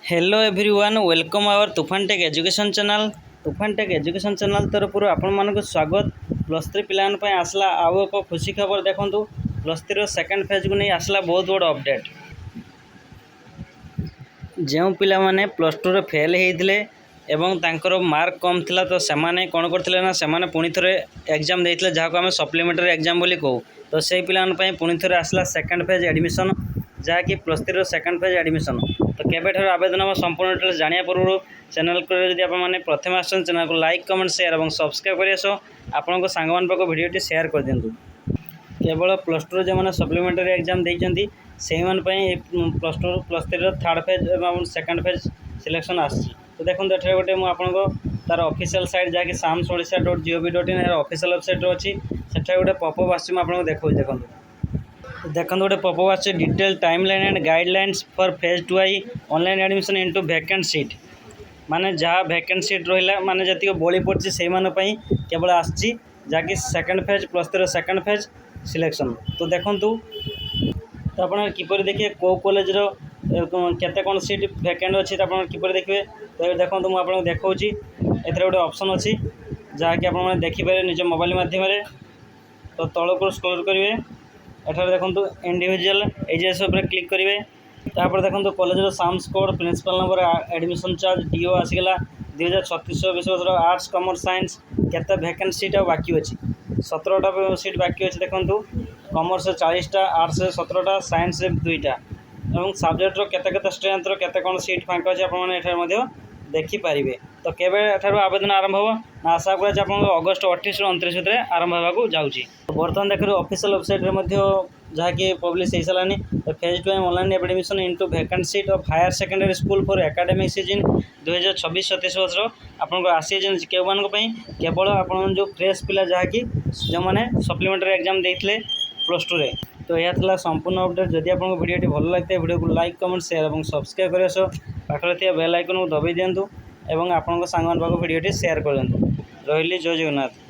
Hello everyone welcome our तुफान take education channel. तुफान take education channel तरफ आपण मानक स्वागत। प्लस थ्री पिलान आसला आउ एक खुशी खबर देखूँ। प्लस थ्री सेकेंड फेज को नहीं आसला बहुत बड़ अपडेट। जो पिला माने प्लस टू रे फेल होते एवं तांकर मार्क कम थिला तो सेमाने कौन करथिले ना सेमाने पुणी थरे एग्जाम देइथिले जाहा को आमे सप्लीमेंटरी एग्जाम बोली कहू। तो से पिलान पई पुणी थरे आसला सेकेंड फेज एडमिशन जहाँकि plus three second phase admission. तो केबे ठार आवेदन हम संपूर्ण डिटेल्स जानिया पूर्व चैनल को जदि आप मैंने प्रथम आसन चैनल को लाइक कमेंट शेयर और सब्सक्राइब करिए आपण सांग मान पाक भिडियोटी शेयर कर दिंतु। केवल प्लस टू जो मैंने सप्लीमेंटरी एग्जाम देती से plus two plus three third phase और सेकेंड फेज सिलेक्शन आसी। तो देखो ये गोटे मुझे तार ऑफिशियल साइट जहाँकि samsodisha.gov.in ऑफिशियल वेबसाइट अच्छी से गोटे पॉपअप आसी आपको देखो देखो गोटे पॉपअप आछे detail timeline and guidelines for phase 2i online admission into vacant seat. माने जहाँ वैकेंट सीट रहा माने जति बड़ी पड़ी से केवल आसी जहाँकि second phase plus three second phase selection. तो देखूँ तो आप किपर देखिए कौ कॉलेज केते कौन सीट वैकेंट अच्छी तो आप किपर देखिए। तो देखो मुझे देखा ए गोटे ऑप्शन अच्छी जहाँकि आप देखिपारे निज मोबाइल मध्यम। तो तल को स्क्रॉल करेंगे एठार देखो इंडिविजुअल एजेस पर क्लिक करेंगे। तापर देखो कॉलेज साम्स code principal number admission charge डीओ आसीगला 2036 विषय आर्ट्स कॉमर्स साइंस केते वैकेंट सीट बाकी अच्छी 17टा सीट बाकी अच्छी। देखो कॉमर्स 40टा आर्ट्स 17टा साइंस 2टा और सब्जेक्टर केते स्ट्रेंथ केते कौन सीट फांका अच्छे आप देखिपारे। तो केबे एठार आवेदन आरंभ हो ना आशा कर अगस्ट 28 29 भितर आरंभ होगा जाऊँगी। बर्तमान देखो ऑफिशियल वेबसाइट जहाँकि पब्लिश हो सारानी phase 2 online admission into vacant seat of higher secondary school for academic season 2026-27 वर्ष आपको आसी केवल आप जो फ्रेश पिला जहाँकि जो मैंने सप्लीमेंटरी एग्जाम देते प्लस टू रे। तो यह था संपूर्ण अपडेट। जदि आपको वीडियोटी भल लगे वीडियो को लाइक कमेंट शेयर और सब्सक्राइब करें पाखे बेल आइकन को दबाई दिंतु और आपण सांग भिडियोटी शेयर कर दिंतु। रही जय जगन्नाथ।